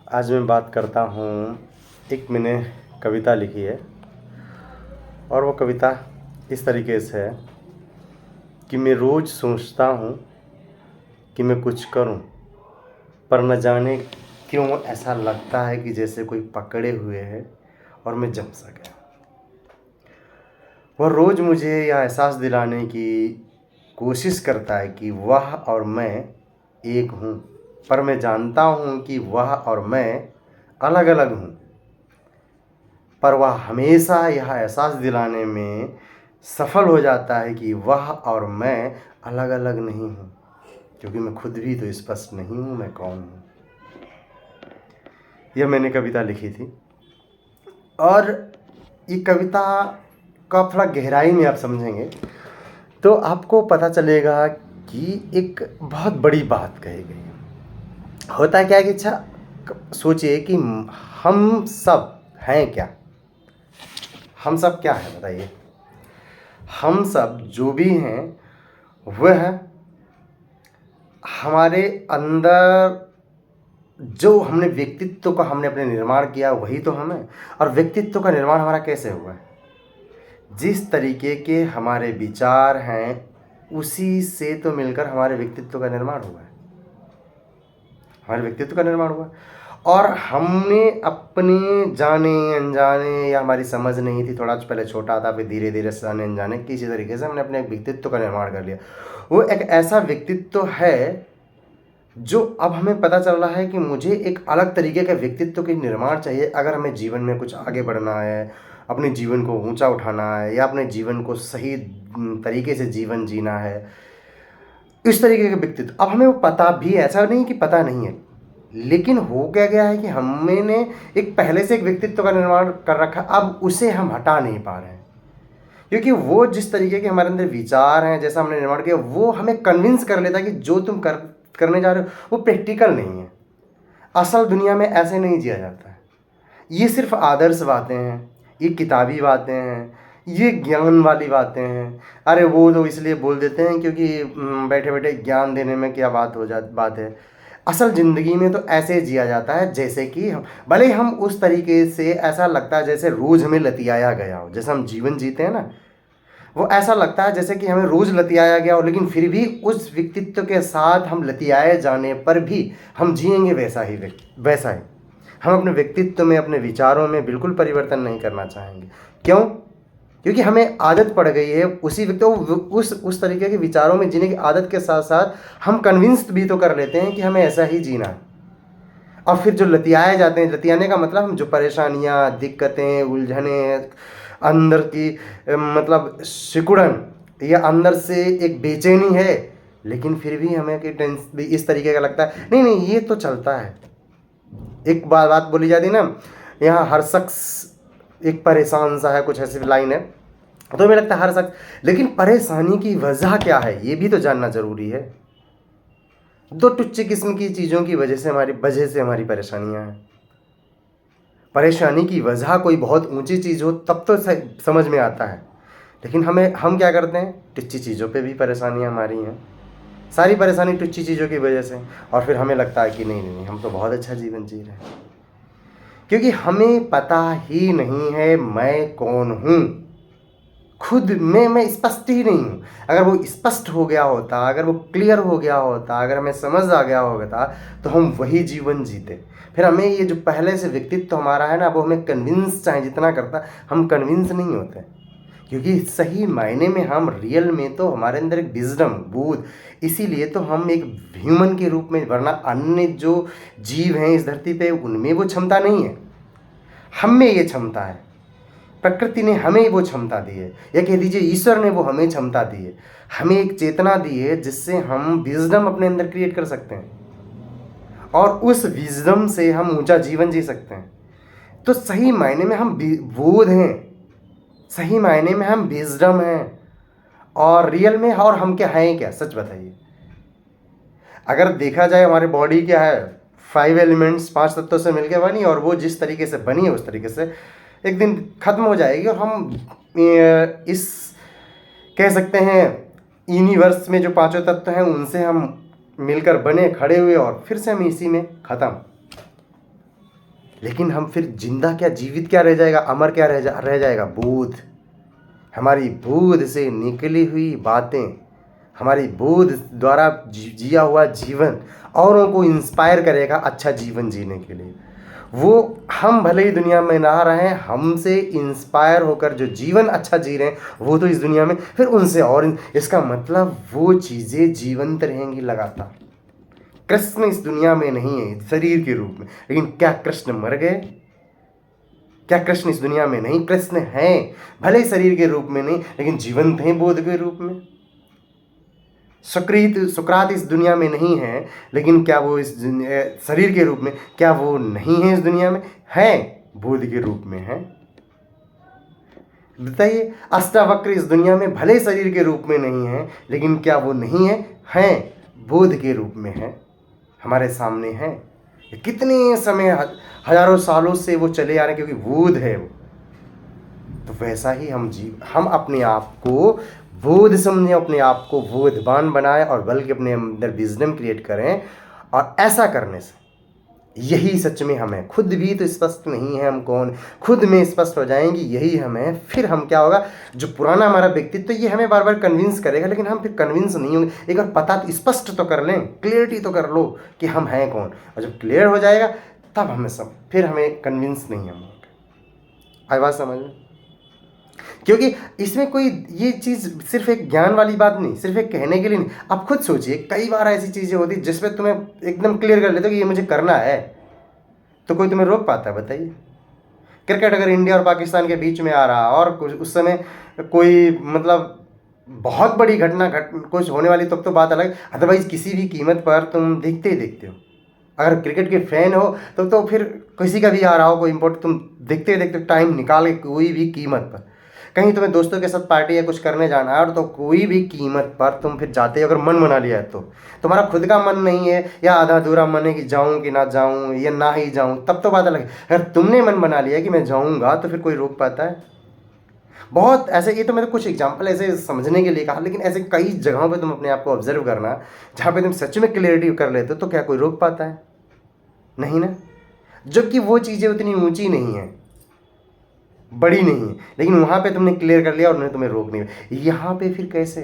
आज मैं बात करता हूँ। एक मैंने कविता लिखी है और वो कविता इस तरीके से है कि मैं रोज़ सोचता हूँ कि मैं कुछ करूँ, पर न जाने क्यों ऐसा लगता है कि जैसे कोई पकड़े हुए है और मैं जम सा गया। वह रोज़ मुझे यह एहसास दिलाने की कोशिश करता है कि वह और मैं एक हूँ, पर मैं जानता हूँ कि वह और मैं अलग अलग हूँ। पर वह हमेशा यह एहसास दिलाने में सफल हो जाता है कि वह और मैं अलग अलग नहीं हूँ, क्योंकि मैं खुद भी तो स्पष्ट नहीं हूँ मैं कौन हूँ। यह मैंने कविता लिखी थी और ये कविता का थोड़ा गहराई में आप समझेंगे तो आपको पता चलेगा कि एक बहुत बड़ी बात कही गई है। होता क्या है कि अच्छा सोचिए कि हम सब हैं क्या? हम सब क्या है बताइए? हम सब जो भी हैं वह हमारे अंदर जो हमने व्यक्तित्व का हमने अपने निर्माण किया वही तो हम है। और व्यक्तित्व का निर्माण हमारा कैसे हुआ है? जिस तरीके के हमारे विचार हैं उसी से तो मिलकर हमारे व्यक्तित्व का निर्माण हुआ है। हमारे व्यक्तित्व का निर्माण हुआ और हमने अपने जाने अनजाने या हमारी समझ नहीं थी, थोड़ा पहले छोटा था फिर धीरे धीरे जाने अनजाने किसी तरीके से हमने अपने व्यक्तित्व का निर्माण कर लिया। वो एक ऐसा व्यक्तित्व है जो अब हमें पता चल रहा है कि मुझे एक अलग तरीके का व्यक्तित्व के निर्माण चाहिए अगर हमें जीवन में कुछ आगे बढ़ना है, अपने जीवन को ऊंचा उठाना है या अपने जीवन को सही तरीके से जीवन जीना है। इस तरीके का व्यक्तित्व अब हमें वो पता भी, ऐसा नहीं कि पता नहीं है, लेकिन हो क्या गया है कि हमने एक पहले से एक व्यक्तित्व का निर्माण कर रखा, अब उसे हम हटा नहीं पा रहे हैं क्योंकि वो जिस तरीके के हमारे अंदर विचार हैं, जैसा हमने निर्माण किया, वो हमें कन्विंस कर लेता है कि जो तुम करने जा रहे हो वो प्रैक्टिकल नहीं है। असल दुनिया में ऐसे नहीं जिया जाता है। ये सिर्फ आदर्श बातें हैं, ये किताबी बातें हैं, ये ज्ञान वाली बातें हैं। अरे वो तो इसलिए बोल देते हैं क्योंकि बैठे बैठे ज्ञान देने में क्या बात है। असल ज़िंदगी में तो ऐसे जिया जाता है जैसे कि भले ही हम उस तरीके से, ऐसा लगता है जैसे रोज़ हमें लतियाया गया हो। जैसे हम जीवन जीते हैं ना, वो ऐसा लगता है जैसे कि हमें रोज़ लतियाया गया हो, लेकिन फिर भी उस व्यक्तित्व के साथ हम लतियाए जाने पर भी हम जिएंगे वैसा ही वैसा ही। हम अपने व्यक्तित्व में, अपने विचारों में बिल्कुल परिवर्तन नहीं करना चाहेंगे। क्यों? क्योंकि हमें आदत पड़ गई है उसी व्यक्ति उस तरीके के विचारों में जीने की आदत के साथ साथ हम कन्विंस्ड भी तो कर लेते हैं कि हमें ऐसा ही जीना है। और फिर जो लतियाए जाते हैं, लतियाने का मतलब हम जो परेशानियाँ, दिक्कतें, उलझने, अंदर की मतलब सिकुड़न या अंदर से एक बेचैनी है, लेकिन फिर भी हमें कि टेंस इस तरीके का लगता है नहीं नहीं ये तो चलता है। एक बात बोली जाती ना, यहाँ हर शख्स एक परेशान सा है, कुछ ऐसी लाइन है। तो हमें लगता है हर शख्स, लेकिन परेशानी की वजह क्या है ये भी तो जानना जरूरी है। दो टुच्ची किस्म की चीज़ों की वजह से हमारी परेशानियां हैं। परेशानी की वजह कोई बहुत ऊंची चीज़ हो तब तो समझ में आता है, लेकिन हम क्या करते हैं, टुच्ची चीज़ों पे भी परेशानियां हमारी हैं। सारी परेशानी टुच्ची चीज़ों की वजह से, और फिर हमें लगता है कि नहीं नहीं हम तो बहुत अच्छा जीवन जी रहे हैं, क्योंकि हमें पता ही नहीं है मैं कौन हूँ। खुद में मैं स्पष्ट ही नहीं हूँ। अगर वो स्पष्ट हो गया होता, अगर वो क्लियर हो गया होता, अगर हमें समझ आ गया होता तो हम वही जीवन जीते। फिर हमें ये जो पहले से व्यक्तित्व हमारा है ना, वो हमें कन्विंस चाहे जितना करता, हम कन्विंस नहीं होते, क्योंकि सही मायने में हम रियल में तो हमारे अंदर एक विजडम, बोध, इसीलिए तो हम एक ह्यूमन के रूप में, वरना अन्य जो जीव हैं इस धरती पे उनमें वो क्षमता नहीं है, हम में ये क्षमता है। प्रकृति ने हमें वो क्षमता दी है, या कह दीजिए ईश्वर ने वो हमें क्षमता दी है, हमें एक चेतना दी है जिससे हम विजडम अपने अंदर क्रिएट कर सकते हैं और उस विजडम से हम ऊंचा जीवन जी सकते हैं। तो सही मायने में हम बोध हैं, सही मायने में हम विजडम हैं, और रियल में और हम क्या हैं, क्या सच बताइए। अगर देखा जाए हमारी बॉडी क्या है, 5 एलिमेंट्स, 5 तत्वों से मिलकर बनी, और वो जिस तरीके से बनी है उस तरीके से एक दिन खत्म हो जाएगी, और हम इस कह सकते हैं यूनिवर्स में जो 5 तत्व हैं उनसे हम मिलकर बने, खड़े हुए, और फिर से हम इसी में ख़त्म। लेकिन हम फिर जिंदा क्या, जीवित क्या रह जाएगा, अमर क्या रह जाएगा? बोध। हमारी बोध से निकली हुई बातें, हमारी बोध द्वारा जिया हुआ जीवन औरों को इंस्पायर करेगा अच्छा जीवन जीने के लिए। वो हम भले ही दुनिया में ना रहें, हमसे इंस्पायर होकर जो जीवन अच्छा जी रहे हैं वो तो इस दुनिया में फिर उनसे और इसका मतलब वो चीज़ें जीवंत रहेंगी लगातार। कृष्ण इस दुनिया में नहीं है शरीर के रूप में, लेकिन क्या कृष्ण मर गए? क्या कृष्ण इस दुनिया में नहीं? कृष्ण हैं, भले ही शरीर के रूप में नहीं, लेकिन जीवंत हैं बोध के रूप में। सुकरात इस दुनिया में नहीं है, लेकिन क्या वो इस शरीर के रूप में, क्या वो नहीं है इस दुनिया में? हैं, बोध के रूप में है। बताइए, अष्टावक्र इस दुनिया में भले ही शरीर के रूप में नहीं है, लेकिन क्या वो नहीं है? हैं, बोध के रूप में है, हमारे सामने है। कितने समय, हजारों सालों से वो चले आ रहे हैं, क्योंकि बोध है वो। तो वैसा ही हम अपने आप को बोध समझें, अपने आप को बोधवान बनाएं और बल्कि अपने अंदर विजडम क्रिएट करें। और ऐसा करने से यही सच में हमें, खुद भी तो स्पष्ट नहीं है हम कौन, खुद में स्पष्ट हो जाएंगे यही हमें, फिर हम क्या होगा, जो पुराना हमारा व्यक्तित्व तो ये हमें बार बार कन्विंस करेगा, लेकिन हम फिर कन्विंस नहीं होंगे। एक बार पता तो स्पष्ट तो कर लें, क्लियरिटी तो कर लो कि हम हैं कौन, और जब क्लियर हो जाएगा तब हमें सब, फिर हमें कन्विंस नहीं हम होंगे। आई बात समझ में? क्योंकि इसमें कोई ये चीज़ सिर्फ एक ज्ञान वाली बात नहीं, सिर्फ एक कहने के लिए नहीं। आप खुद सोचिए, कई बार ऐसी चीज़ें होती जिसमें तुम्हें एकदम क्लियर कर लेते हो कि ये मुझे करना है, तो कोई तुम्हें रोक पाता है? बताइए। क्रिकेट अगर इंडिया और पाकिस्तान के बीच में आ रहा और कुछ उस समय कोई मतलब बहुत बड़ी घटना कुछ होने वाली, तब तो बात अलग। अदरवाइज किसी भी कीमत पर तुम देखते ही देखते हो। अगर क्रिकेट के फैन हो तो फिर किसी का भी आ रहा हो कोई इम्पोर्ट, तुम देखते ही देखते हो, टाइम निकाल के कोई भी कीमत पर। कहीं तुम्हें दोस्तों के साथ पार्टी या कुछ करने जाना है, और तो कोई भी कीमत पर तुम फिर जाते हो। अगर मन बना लिया है तो तुम्हारा खुद का मन नहीं है, या आधा अधूरा मन है कि जाऊं कि ना जाऊं, या ना ही जाऊं, तब तो बात अलग है। अगर तुमने मन बना लिया कि मैं जाऊंगा, तो फिर कोई रोक पाता है? बहुत ऐसे, ये तो मैंने कुछ एग्जाम्पल ऐसे समझने के लिए कहा, लेकिन ऐसे कई जगहों पे तुम अपने आप को ऑब्जर्व करना, जहाँ पे तुम सच में क्लियरिटी कर लेते हो, तो क्या कोई रोक पाता है? नहीं ना। जबकि वो चीज़ें उतनी ऊंची नहीं है, बड़ी नहीं है, लेकिन वहाँ पे तुमने क्लियर कर लिया और उन्होंने तुम्हें रोक नहीं। यहाँ पे फिर कैसे,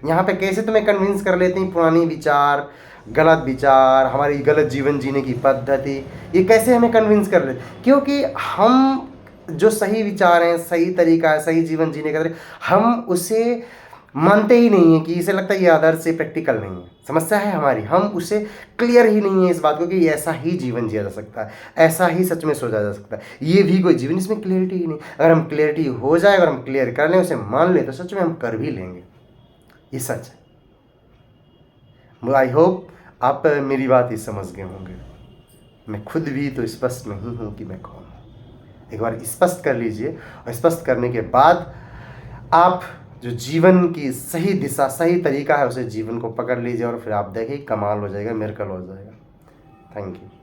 यहाँ पे कैसे तुम्हें कन्विंस कर लेते हैं पुरानी विचार, गलत विचार, हमारी गलत जीवन जीने की पद्धति, ये कैसे हमें कन्विंस कर लेते? क्योंकि हम जो सही विचार हैं, सही तरीका है, सही जीवन जीने का तरीका, हम उसे मानते ही नहीं है, कि इसे लगता है ये आदर्श से प्रैक्टिकल नहीं है। समस्या है हमारी, हम उसे क्लियर ही नहीं है इस बात को कि ऐसा ही जीवन जिया जा सकता है, ऐसा ही सच में सोचा जा सकता है, ये भी कोई जीवन, इसमें क्लियरिटी ही नहीं। अगर हम क्लियरिटी हो जाए, अगर हम क्लियर कर लें, उसे मान लें, तो सच में हम कर भी लेंगे। ये सच है। आई होप आप मेरी बात ही समझ गए होंगे। मैं खुद भी तो स्पष्ट नहीं हूँ कि मैं कौन हूँ। एक बार स्पष्ट कर लीजिए, और स्पष्ट करने के बाद आप जो जीवन की सही दिशा, सही तरीका है, उसे जीवन को पकड़ लीजिए, और फिर आप देखिए कमाल हो जाएगा, मिरेकल हो जाएगा। Thank you.